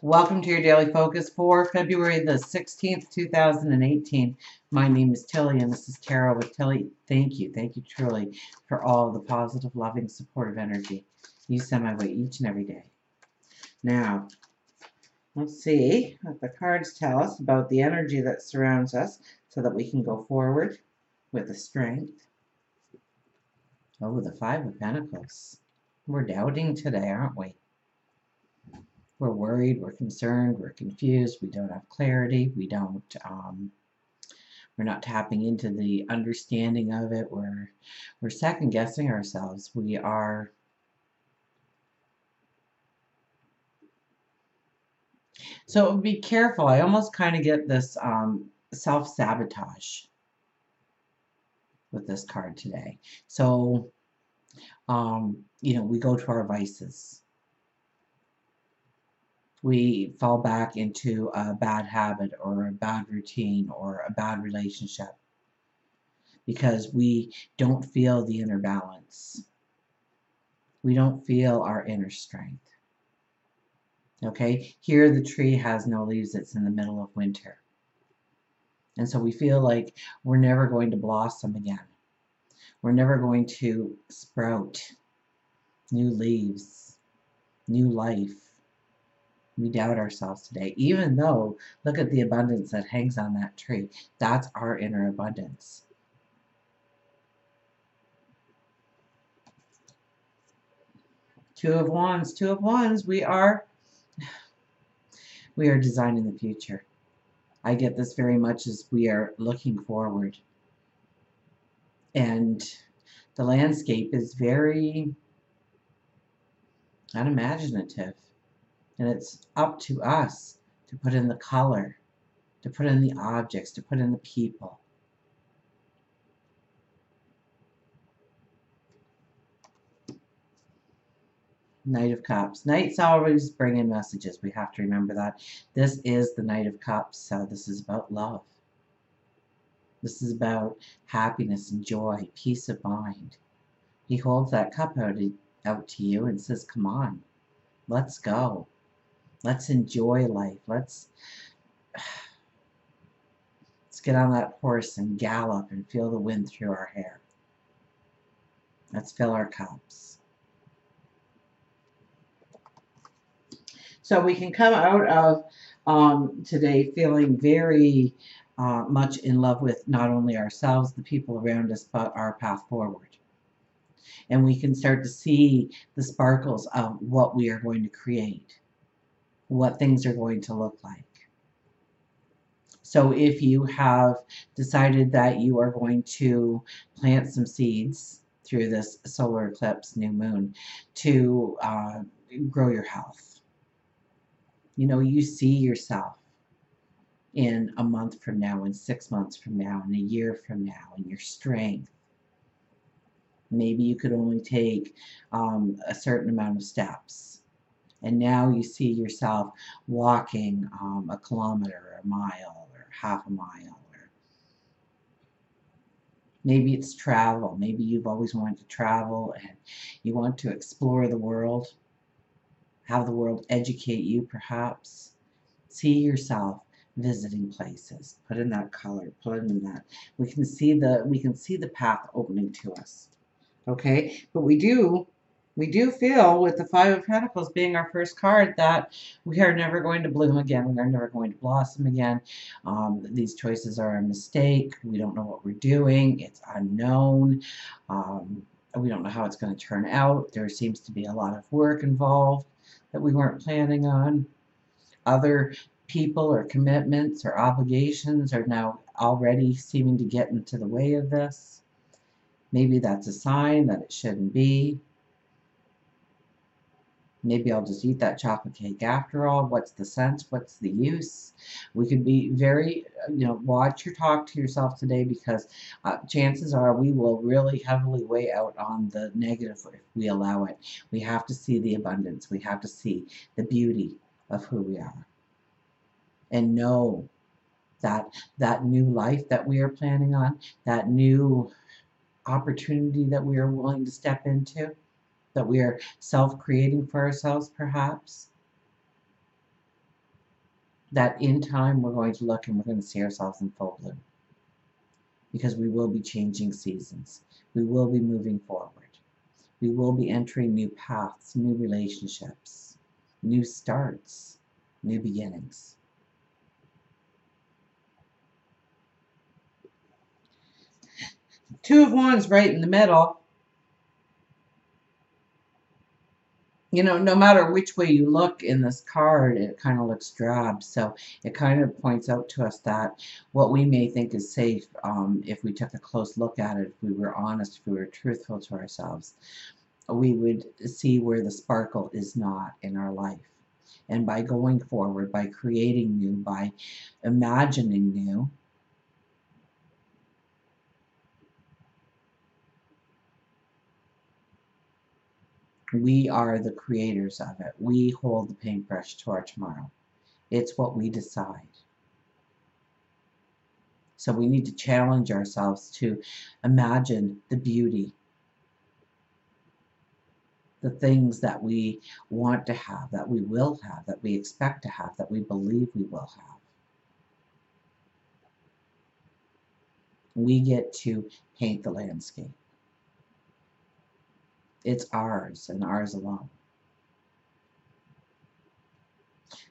Welcome to your daily focus for February the 16th, 2018. My name is Tilly, and this is Tarot with Tilly. Thank you truly for all the positive, loving, supportive energy you send my way each and every day. Now, let's see what the cards tell us about the energy that surrounds us so that we can go forward with the strength. Oh, the Five of Pentacles. We're doubting today, aren't we? We're worried, we're concerned, we're confused, we don't have clarity, we're not tapping into the understanding of it, we're second guessing ourselves. So be careful. I almost kind of get this self-sabotage with this card today. So we go to our vices. We fall back into a bad habit or a bad routine or a bad relationship because we don't feel the inner balance. We don't feel our inner strength. Okay, here the tree has no leaves. It's in the middle of winter. And so we feel like we're never going to blossom again. We're never going to sprout new leaves, new life. We doubt ourselves today, even though, look at the abundance that hangs on that tree. That's our inner abundance. Two of Wands, we are designing the future. I get this very much as we are looking forward. And the landscape is very unimaginative. And it's up to us to put in the color, to put in the objects, to put in the people. Knight of Cups. Knights always bring in messages. We have to remember that. This is the Knight of Cups, so this is about love. This is about happiness and joy, peace of mind. He holds that cup out to you and says, come on, let's go. Let's enjoy life. Let's get on that horse and gallop and feel the wind through our hair. Let's fill our cups. So we can come out of today feeling very much in love with not only ourselves, the people around us, but our path forward. And we can start to see the sparkles of what we are going to create, what things are going to look like. So if you have decided that you are going to plant some seeds through this solar eclipse, new moon, to grow your health, you see yourself in a month from now, in 6 months from now, in a year from now, in your strength. Maybe you could only take a certain amount of steps. And now you see yourself walking a kilometer, or a mile, or half a mile. Or maybe it's travel. Maybe you've always wanted to travel and you want to explore the world. Have the world educate you, perhaps. See yourself visiting places. Put in that color. Put in that. We can see the path opening to us. Okay, but we do feel with the Five of Pentacles being our first card that we are never going to bloom again. We are never going to blossom again. These choices are a mistake. We don't know what we're doing. It's unknown. We don't know how it's going to turn out. There seems to be a lot of work involved that we weren't planning on. Other people or commitments or obligations are now already seeming to get into the way of this. Maybe that's a sign that it shouldn't be. Maybe I'll just eat that chocolate cake after all. What's the sense? What's the use? We could be very, watch your talk to yourself today, because chances are we will really heavily weigh out on the negative if we allow it. We have to see the abundance. We have to see the beauty of who we are. And know that that new life that we are planning on, that new opportunity that we are willing to step into, that we are self-creating for ourselves, perhaps, that in time we're going to look and we're going to see ourselves in full bloom, because we will be changing seasons. We will be moving forward. We will be entering new paths, new relationships, new starts, new beginnings. Two of Wands right in the middle. You know, no matter which way you look in this card, it kind of looks drab. So it kind of points out to us that what we may think is safe, if we took a close look at it, if we were honest, if we were truthful to ourselves, we would see where the sparkle is not in our life. And by going forward, by creating new, by imagining new, we are the creators of it. We hold the paintbrush to our tomorrow. It's what we decide. So we need to challenge ourselves to imagine the beauty, the things that we want to have, that we will have, that we expect to have, that we believe we will have. We get to paint the landscape. It's ours and ours alone.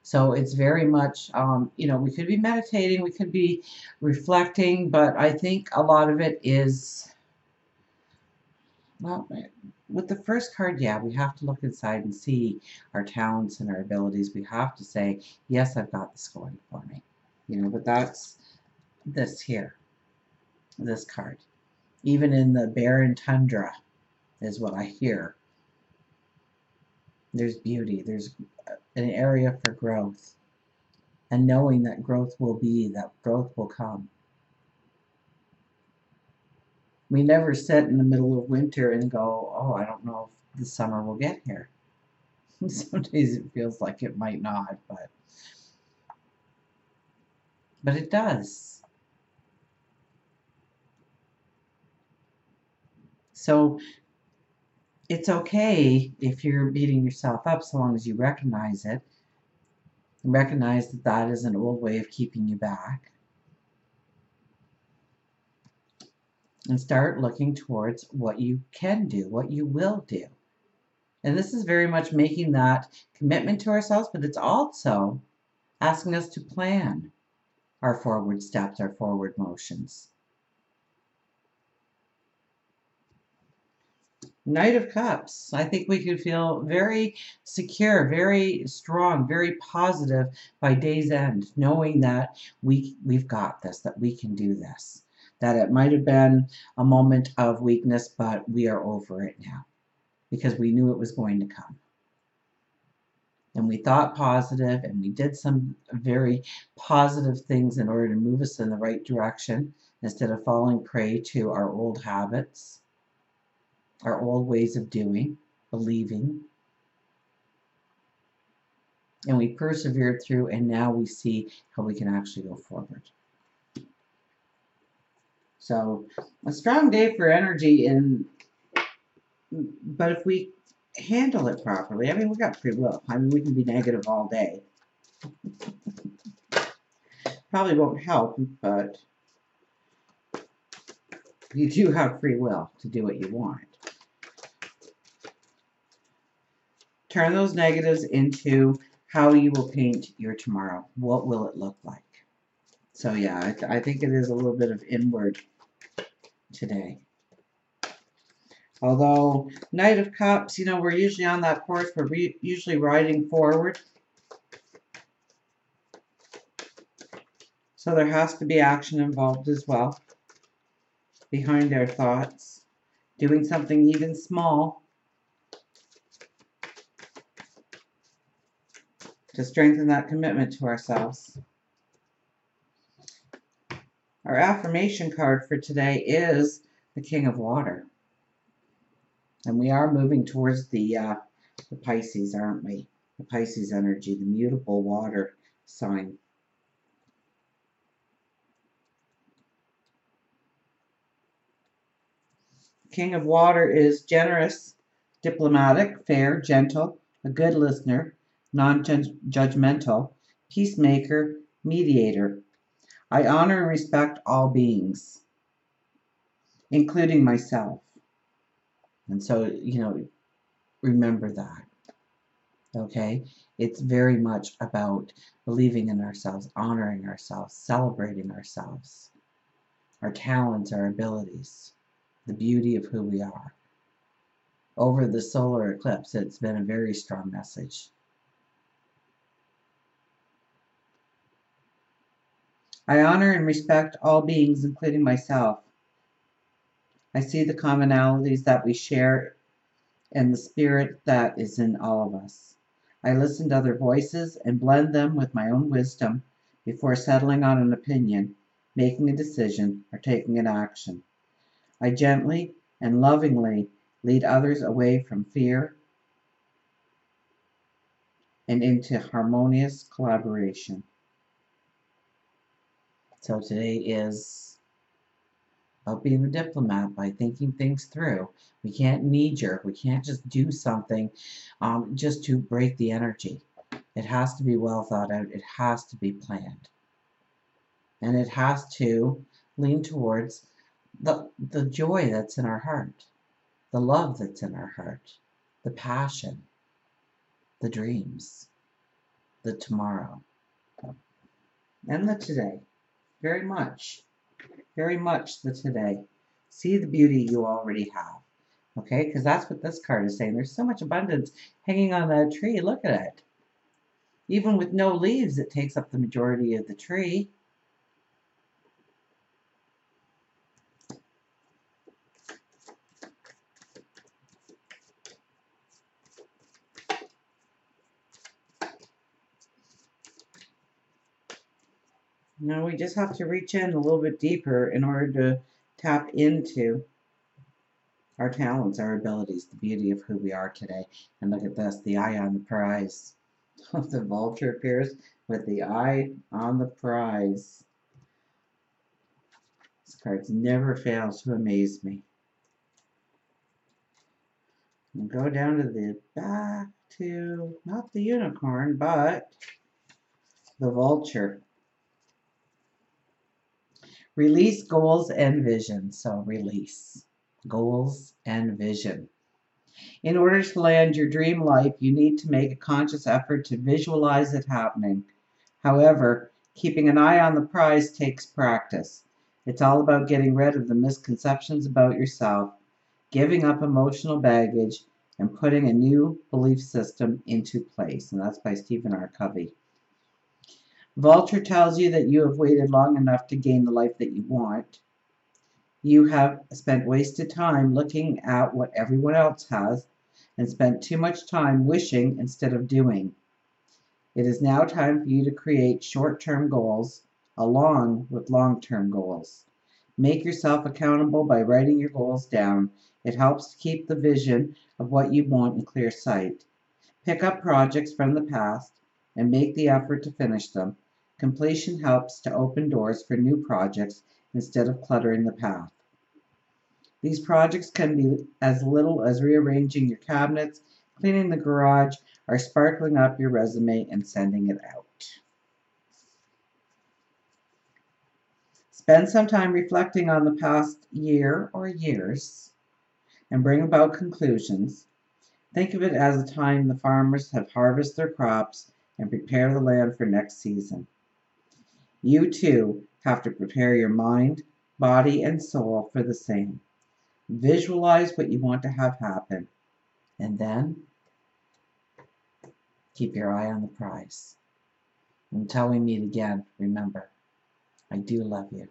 So it's very much, you know, we could be meditating, we could be reflecting, but I think a lot of it is, well, with the first card, yeah, we have to look inside and see our talents and our abilities. We have to say, yes, I've got this going for me. You know, but that's this here, this card. Even in the barren tundra is what I hear. There's beauty, there's an area for growth. And knowing that growth will be, that growth will come. We never sit in the middle of winter and go, oh, I don't know if the summer will get here. Some days it feels like it might not, but it does. So it's okay if you're beating yourself up, so long as you recognize it. Recognize that that is an old way of keeping you back. And start looking towards what you can do, what you will do. And this is very much making that commitment to ourselves, but it's also asking us to plan our forward steps, our forward motions. Knight of Cups. I think we could feel very secure, very strong, very positive by day's end, knowing that we've got this, that we can do this. That it might have been a moment of weakness, but we are over it now because we knew it was going to come. And we thought positive, and we did some very positive things in order to move us in the right direction instead of falling prey to our old habits, our old ways of doing, believing. And we persevered through, and now we see how we can actually go forward. So a strong day for energy, but if we handle it properly, I mean, we got free will. I mean, we can be negative all day. Probably won't help, but you do have free will to do what you want. Turn those negatives into how you will paint your tomorrow. What will it look like? So yeah, I think it is a little bit of inward today. Although Knight of Cups, you know, we're usually on that course. We're usually riding forward. So there has to be action involved as well. Behind our thoughts. Doing something even small to strengthen that commitment to ourselves. Our affirmation card for today is the King of Water. And we are moving towards the Pisces, aren't we? The Pisces energy, the mutable water sign. King of Water is generous, diplomatic, fair, gentle, a good listener, non-judgmental, peacemaker, mediator. I honor and respect all beings, including myself. And so, remember that, okay? It's very much about believing in ourselves, honoring ourselves, celebrating ourselves, our talents, our abilities, the beauty of who we are. Over the solar eclipse, it's been a very strong message. I honor and respect all beings, including myself. I see the commonalities that we share and the spirit that is in all of us. I listen to other voices and blend them with my own wisdom before settling on an opinion, making a decision, or taking an action. I gently and lovingly lead others away from fear and into harmonious collaboration. So today is about being the diplomat by thinking things through. We can't knee jerk. We can't just do something just to break the energy. It has to be well thought out. It has to be planned. And it has to lean towards the joy that's in our heart, the love that's in our heart, the passion, the dreams, the tomorrow, and the today. Very much the today. See the beauty you already have. Okay, because that's what this card is saying. There's so much abundance hanging on that tree. Look at it. Even with no leaves, it takes up the majority of the tree. Now we just have to reach in a little bit deeper in order to tap into our talents, our abilities, the beauty of who we are today. And look at this, the eye on the prize. The vulture appears with the eye on the prize. This card never fails to amaze me. And go down to the back to, not the unicorn, but the vulture. Release goals and vision. So release goals and vision. In order to land your dream life, you need to make a conscious effort to visualize it happening. However, keeping an eye on the prize takes practice. It's all about getting rid of the misconceptions about yourself, giving up emotional baggage, and putting a new belief system into place. And that's by Stephen R. Covey. Vulture tells you that you have waited long enough to gain the life that you want. You have spent wasted time looking at what everyone else has and spent too much time wishing instead of doing. It is now time for you to create short-term goals along with long-term goals. Make yourself accountable by writing your goals down. It helps to keep the vision of what you want in clear sight. Pick up projects from the past and make the effort to finish them. Completion helps to open doors for new projects instead of cluttering the path. These projects can be as little as rearranging your cabinets, cleaning the garage, or sparkling up your resume and sending it out. Spend some time reflecting on the past year or years and bring about conclusions. Think of it as a time the farmers have harvested their crops and prepare the land for next season. You too have to prepare your mind, body, and soul for the same. Visualize what you want to have happen, and then keep your eye on the prize. Until we meet again, remember, I do love you.